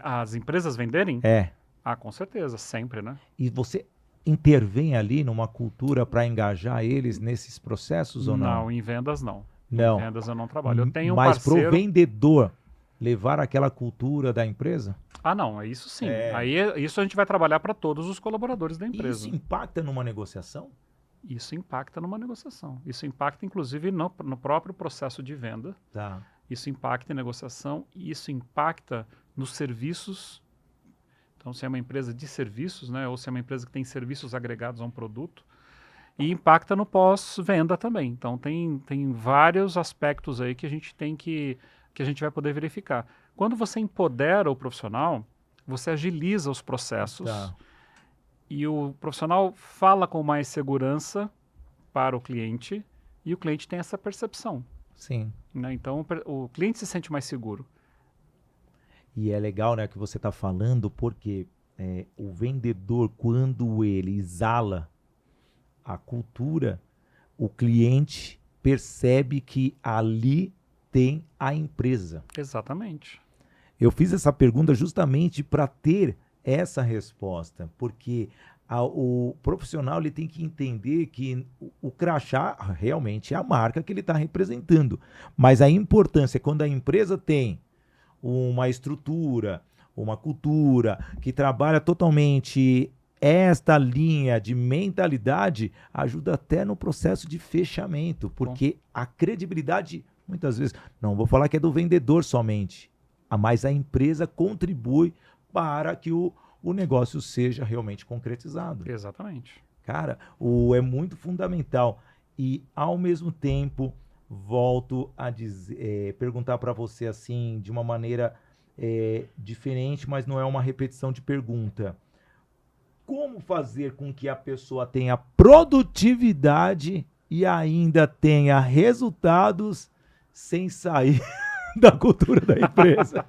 As empresas venderem? É. Ah, com certeza, sempre, né? E você intervém ali numa cultura para engajar eles nesses processos ou não? Não, em vendas não. Não. Em vendas eu não trabalho. Eu tenho um Mas parceiro... pro vendedor levar aquela cultura da empresa? Ah, não, isso sim. É. Aí isso a gente vai trabalhar para todos os colaboradores da empresa. Isso impacta numa negociação? Isso impacta numa negociação. Isso impacta, inclusive, no próprio processo de venda. Tá. Isso impacta em negociação e isso impacta nos serviços. Então, se é uma empresa de serviços, né, ou se é uma empresa que tem serviços agregados a um produto, e impacta no pós-venda também. Então, tem vários aspectos aí que a gente tem que a gente vai poder verificar. Quando você empodera o profissional, você agiliza os processos. Tá. E o profissional fala com mais segurança para o cliente e o cliente tem essa percepção. Sim. Né? Então, o cliente se sente mais seguro. E é legal, né, que você está falando, porque o vendedor, quando ele exala a cultura, o cliente percebe que ali tem a empresa. Exatamente. Eu fiz essa pergunta justamente para ter essa resposta, porque o profissional ele tem que entender que o crachá realmente é a marca que ele está representando, mas a importância é quando a empresa tem uma estrutura, uma cultura que trabalha totalmente esta linha de mentalidade, ajuda até no processo de fechamento, porque a credibilidade, muitas vezes, não vou falar que é do vendedor somente, mas a empresa contribui para que o negócio seja realmente concretizado. Exatamente. Cara, é muito fundamental. E, ao mesmo tempo, volto a perguntar para você assim, de uma maneira diferente, mas não é uma repetição de pergunta. Como fazer com que a pessoa tenha produtividade e ainda tenha resultados sem sair da cultura da empresa?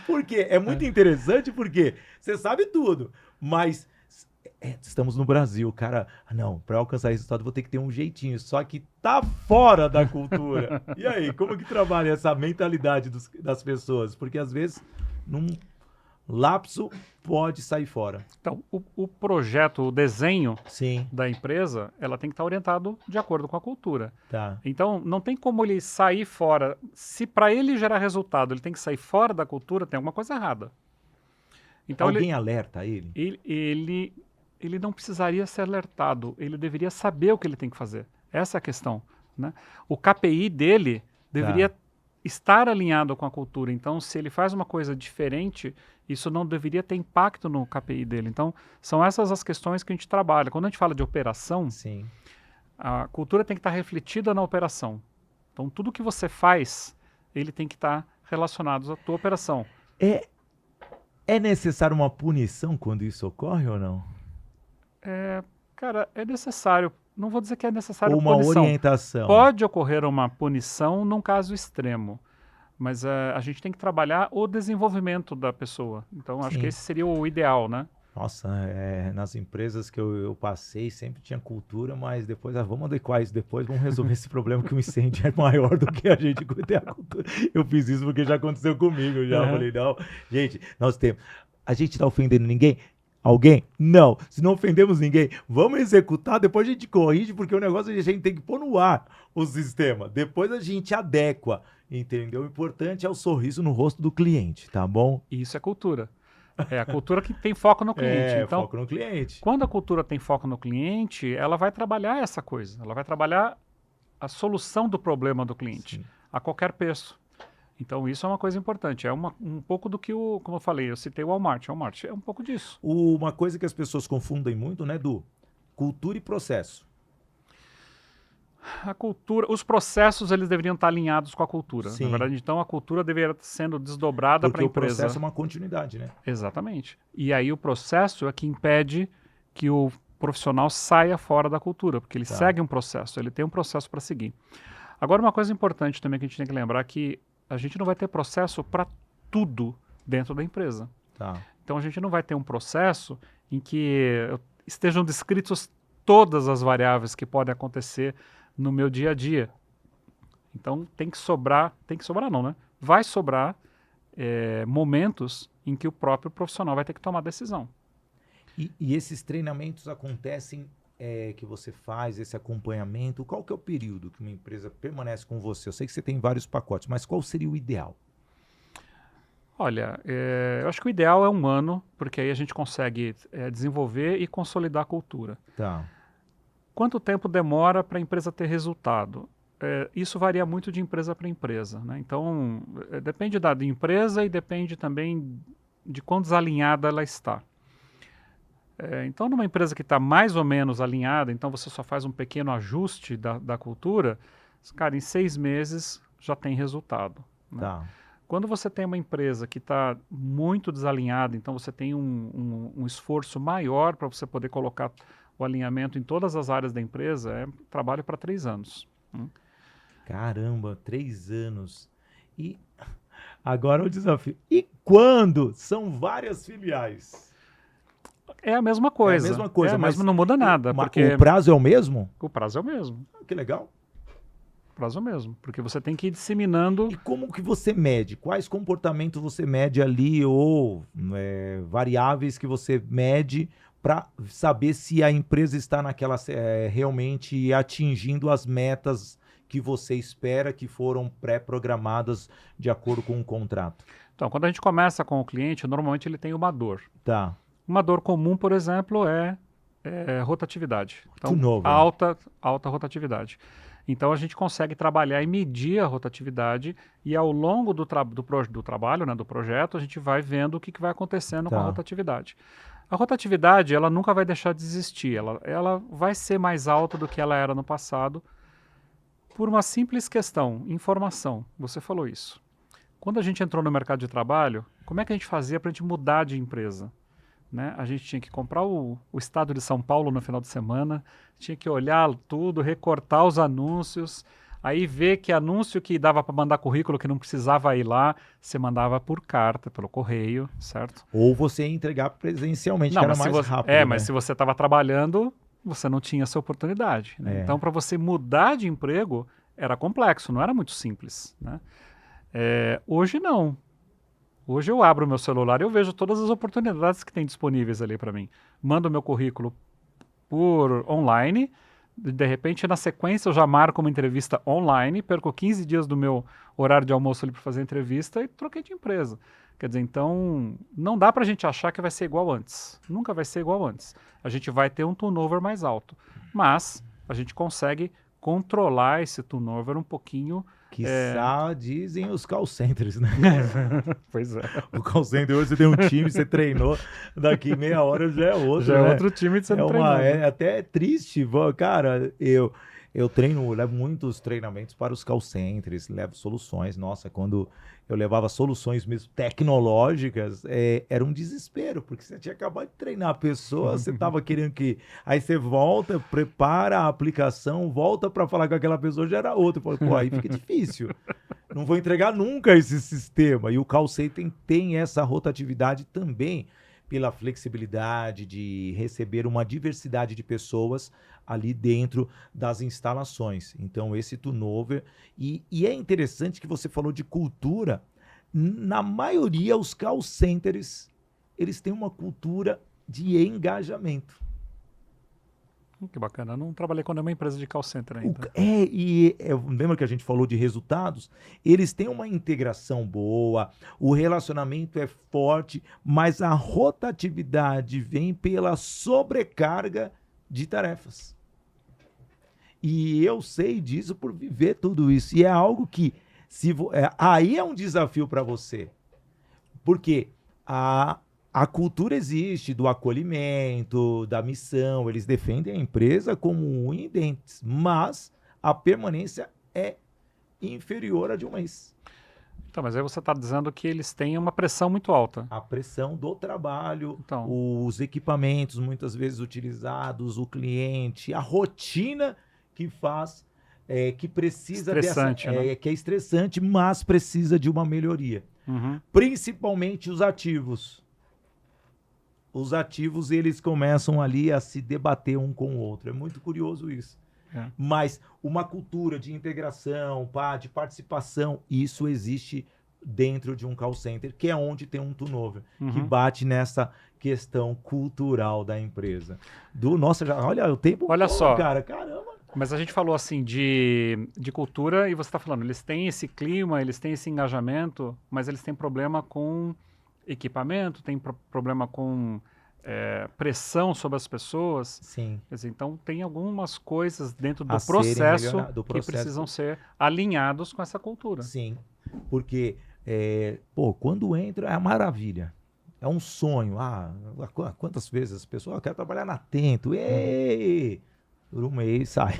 Porque é muito interessante, porque você sabe tudo, mas estamos no Brasil, cara. Não, para alcançar resultado vou ter que ter um jeitinho, só que tá fora da cultura. E aí, como que trabalha essa mentalidade das pessoas? Porque às vezes, num lapso, pode sair fora. Então, o projeto, o desenho Sim. da empresa, ela tem que estar orientado de acordo com a cultura. Tá. Então, não tem como ele sair fora. Se para ele gerar resultado, ele tem que sair fora da cultura, tem alguma coisa errada. Então, Alguém alerta ele? Ele não precisaria ser alertado, ele deveria saber o que ele tem que fazer. Essa é a questão. Né? O KPI dele deveria estar alinhado com a cultura. Então, se ele faz uma coisa diferente, isso não deveria ter impacto no KPI dele. Então, são essas as questões que a gente trabalha. Quando a gente fala de operação, sim, a cultura tem que estar refletida na operação. Então, tudo que você faz, ele tem que estar relacionado à tua operação. É necessário uma punição quando isso ocorre ou não? Cara, é necessário. Não vou dizer que é necessário Ou uma punição. orientação? Pode ocorrer uma punição num caso extremo, mas a gente tem que trabalhar o desenvolvimento da pessoa. Então, acho Sim. que esse seria o ideal, né? Nossa, nas empresas que eu passei sempre tinha cultura, mas depois, vamos adequar isso depois, vamos resolver esse problema que o incêndio é maior do que a gente ter a cultura. Eu fiz isso porque já aconteceu comigo, já falei, não, gente, a gente está ofendendo ninguém? Alguém? Não. Se não ofendemos ninguém, vamos executar, depois a gente corrige, porque o negócio a gente tem que pôr no ar o sistema. Depois a gente adequa, entendeu? O importante é o sorriso no rosto do cliente, tá bom? Isso é cultura. É a cultura que tem foco no cliente. Então, foco no cliente. quando a cultura tem foco no cliente, ela vai trabalhar essa coisa. Ela vai trabalhar a solução do problema do cliente, a qualquer preço. Então, isso é uma coisa importante. É um pouco do que como eu falei, eu citei o Walmart. O Walmart é um pouco disso. Uma coisa que as pessoas confundem muito, né, Du? Cultura e processo. A cultura, os processos, eles deveriam estar alinhados com a cultura. Sim. Na verdade, então, a cultura deveria estar sendo desdobrada para a Porque o empresa. processo é uma continuidade, né? Exatamente. E aí o processo é que impede que o profissional saia fora da cultura, porque ele segue um processo, ele tem um processo para seguir. Agora, uma coisa importante também que a gente tem que lembrar é que a gente não vai ter processo para tudo dentro da empresa. Tá. Então, a gente não vai ter um processo em que estejam descritos todas as variáveis que podem acontecer no meu dia a dia. Então, tem que sobrar não, né? Vai sobrar momentos em que o próprio profissional vai ter que tomar decisão. E esses treinamentos acontecem, que você faz, esse acompanhamento, qual que é o período que uma empresa permanece com você? Eu sei que você tem vários pacotes, mas qual seria o ideal? Olha, eu acho que o ideal é 1 ano, porque aí a gente consegue desenvolver e consolidar a cultura. Tá. Quanto tempo demora para a empresa ter resultado? Isso varia muito de empresa para empresa, né? Então, depende da empresa e depende também de quão desalinhada ela está. Então, numa empresa que está mais ou menos alinhada, então você só faz um pequeno ajuste da cultura, cara, em 6 meses já tem resultado, né? Tá. Quando você tem uma empresa que está muito desalinhada, então você tem um esforço maior para você poder colocar o alinhamento em todas as áreas da empresa, é trabalho para 3 anos. Caramba, 3 anos. E agora o desafio. E quando são várias filiais? É a mesma coisa. É a mesma coisa, mas não muda nada, porque o prazo é o mesmo? o prazo é o mesmo. Que legal. O prazo é o mesmo, porque você tem que ir disseminando. E como que você mede? Quais comportamentos você mede ali ou variáveis que você mede para saber se a empresa está realmente atingindo as metas que você espera que foram pré-programadas de acordo com o contrato? Então, quando a gente começa com o cliente, normalmente ele tem uma dor. Tá. Uma dor comum, por exemplo, é rotatividade. Então, Turnover. alta rotatividade. Então, a gente consegue trabalhar e medir a rotatividade e ao longo do trabalho, né, do projeto, a gente vai vendo o que vai acontecendo com a rotatividade. A rotatividade, ela nunca vai deixar de existir. Ela vai ser mais alta do que ela era no passado por uma simples questão, informação. Você falou isso. Quando a gente entrou no mercado de trabalho, como é que a gente fazia para a gente mudar de empresa? Né? A gente tinha que comprar o estado de São Paulo no final de semana, tinha que olhar tudo, recortar os anúncios, aí ver que anúncio que dava para mandar currículo que não precisava ir lá, você mandava por carta, pelo correio, certo? Ou você ia entregar presencialmente, Não, que era mas mais rápido. mas se você estava trabalhando, você não tinha essa oportunidade. Né? Então, para você mudar de emprego, era complexo, não era muito simples. Né? Hoje não. Hoje eu abro o meu celular e eu vejo todas as oportunidades que tem disponíveis ali para mim. Mando o meu currículo por online, de repente na sequência eu já marco uma entrevista online, perco 15 dias do meu horário de almoço ali para fazer a entrevista e troquei de empresa. Quer dizer, então não dá para a gente achar que vai ser igual antes. Nunca vai ser igual antes. A gente vai ter um turnover mais alto, mas a gente consegue controlar esse turnover um pouquinho. Quiçá dizem os call centers, né? Pois é. O call center hoje você tem um time, você treinou, daqui meia hora já é outro. Já né? é outro time de você não treinou. É até triste, cara, eu levo muitos treinamentos para os call centers, levo soluções. Nossa, quando eu levava soluções mesmo tecnológicas, era um desespero, porque você tinha acabado de treinar a pessoa, você estava querendo que... Aí você volta, prepara a aplicação, volta para falar com aquela pessoa, já era outra. Eu falei, pô, aí fica difícil. Não vou entregar nunca esse sistema. E o call center tem essa rotatividade também, pela flexibilidade de receber uma diversidade de pessoas ali dentro das instalações. Então, esse turnover... E é interessante que você falou de cultura. Na maioria, os call centers, eles têm uma cultura de engajamento. Que bacana. Eu não trabalhei com nenhuma empresa de call center ainda. Lembra que a gente falou de resultados? Eles têm uma integração boa, o relacionamento é forte, mas a rotatividade vem pela sobrecarga de tarefas. E eu sei disso por viver tudo isso. E é algo que aí é um desafio para você. Porque a cultura existe do acolhimento, da missão, eles defendem a empresa como unha e dentes, mas a permanência é inferior a de um mês. Então, mas aí você está dizendo que eles têm uma pressão muito alta. A pressão do trabalho, então, os equipamentos muitas vezes utilizados, o cliente, a rotina que faz que precisa Estressante, né? que é estressante, mas precisa de uma melhoria. Uhum. Principalmente os ativos. Os ativos, eles começam ali a se debater um com o outro. É muito curioso isso. É. Mas uma cultura de integração, de participação, isso existe dentro de um call center, que é onde tem um turnover, que bate nessa questão cultural da empresa. Nossa, olha, o tempo Olha voa, só. cara, caramba. Mas a gente falou assim de cultura e você está falando, eles têm esse clima, eles têm esse engajamento, mas eles têm problema com equipamento, tem problema com pressão sobre as pessoas. Sim. Quer dizer, então tem algumas coisas dentro do A serem processo melhoradas, do que processo. precisam ser alinhados com essa cultura. Sim, porque quando entra é maravilha. É um sonho. Quantas vezes as pessoas querem trabalhar na Atento? Ei! Por um mês sai.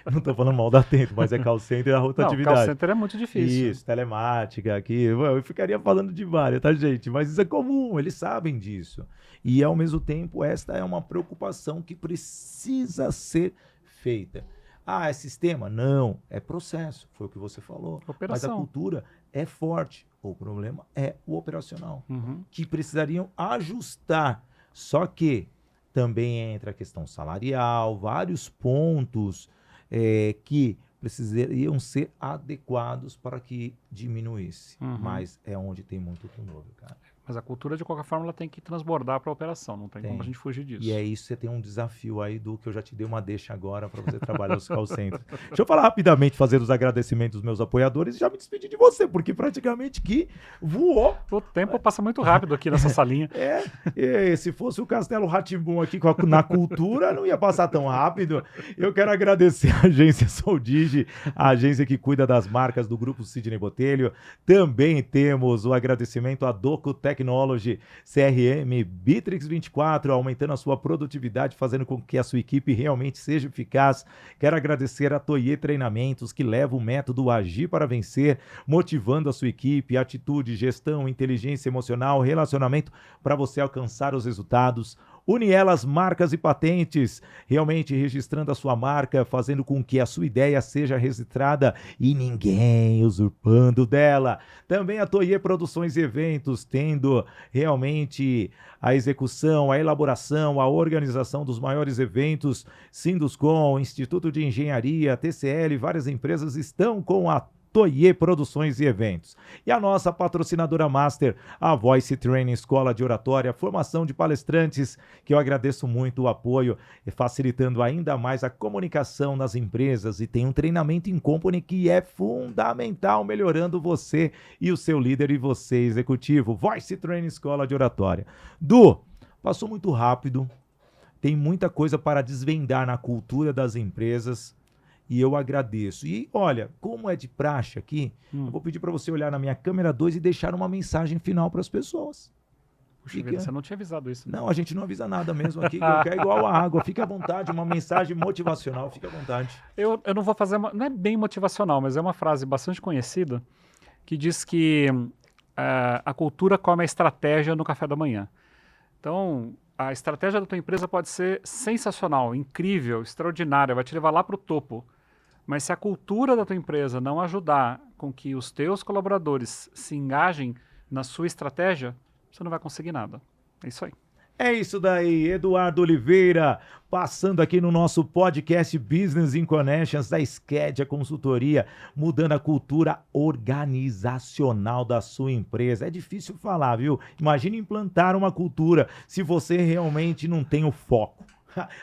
Não estou falando mal da Atento, mas é call center a rotatividade. Não, call center é muito difícil. Isso, telemática aqui. Eu ficaria falando de várias, tá, gente? Mas isso é comum, eles sabem disso. E, ao mesmo tempo, esta é uma preocupação que precisa ser feita. É sistema? Não, é processo, foi o que você falou. Operação. Mas a cultura é forte. O problema é o operacional, que precisariam ajustar. Só que também entra a questão salarial, vários pontos que precisariam ser adequados para que diminuísse. Mas é onde tem muito turnover, cara. Mas a cultura, de qualquer forma, ela tem que transbordar para a operação, não tem como a gente fugir disso. E é isso, você tem um desafio aí que eu já te dei uma deixa agora para você trabalhar os call centers. Deixa eu falar rapidamente, fazer os agradecimentos dos meus apoiadores e já me despedir de você, porque praticamente que voou. O tempo passa muito rápido aqui nessa salinha. Se fosse o Castelo Rá-Tim-Bum aqui na cultura, não ia passar tão rápido. Eu quero agradecer a agência Soldigi, a agência que cuida das marcas do grupo Sidney Botelho. Também temos o agradecimento à Doco Technology, CRM, Bitrix 24, aumentando a sua produtividade, fazendo com que a sua equipe realmente seja eficaz. Quero agradecer a Toye Treinamentos, que leva o método Agir para Vencer, motivando a sua equipe, atitude, gestão, inteligência emocional, relacionamento para você alcançar os resultados. Unielas Marcas e Patentes, realmente registrando a sua marca, fazendo com que a sua ideia seja registrada e ninguém usurpando dela. Também a Toye Produções e Eventos, tendo realmente a execução, a elaboração, a organização dos maiores eventos. Sinduscom, Instituto de Engenharia, TCL, várias empresas estão com a Toye Produções e Eventos. E a nossa patrocinadora master, a Voice Training Escola de Oratória, formação de palestrantes, que eu agradeço muito o apoio, facilitando ainda mais a comunicação nas empresas, e tem um treinamento em company que é fundamental, melhorando você e o seu líder e você executivo. Voice Training Escola de Oratória. Passou muito rápido, tem muita coisa para desvendar na cultura das empresas, e eu agradeço. E olha, como é de praxe aqui, eu vou pedir para você olhar na minha câmera 2 e deixar uma mensagem final para as pessoas. Puxa vida, você não tinha avisado isso. Não, a gente não avisa nada mesmo aqui, que eu quero igual a água. Fique à vontade, uma mensagem motivacional, fique à vontade. Eu não vou fazer, não é bem motivacional, mas é uma frase bastante conhecida, que diz que a cultura come a estratégia no café da manhã. Então, a estratégia da tua empresa pode ser sensacional, incrível, extraordinária, vai te levar lá para o topo. Mas se a cultura da tua empresa não ajudar com que os teus colaboradores se engajem na sua estratégia, você não vai conseguir nada. É isso aí. É isso daí, Eduardo Oliveira, passando aqui no nosso podcast Business in Connections da Skedia Consultoria, mudando a cultura organizacional da sua empresa. É difícil falar, viu? Imagine implantar uma cultura se você realmente não tem o foco.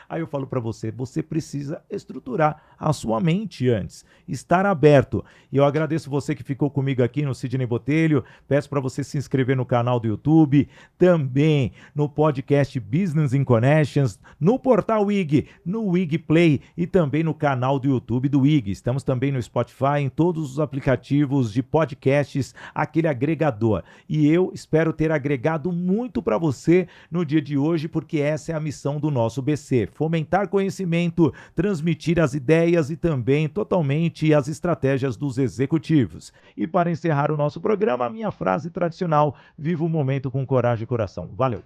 Aí eu falo para você, você precisa estruturar a sua mente antes, estar aberto. E eu agradeço você que ficou comigo aqui no Sidney Botelho, peço para você se inscrever no canal do YouTube, também no podcast Business in Connections, no portal WIG, no WIG Play e também no canal do YouTube do WIG. Estamos também no Spotify, em todos os aplicativos de podcasts, aquele agregador. E eu espero ter agregado muito para você no dia de hoje, porque essa é a missão do nosso BC. Fomentar conhecimento, transmitir as ideias e também totalmente as estratégias dos executivos. E para encerrar o nosso programa, a minha frase tradicional: viva o momento com coragem e coração. Valeu!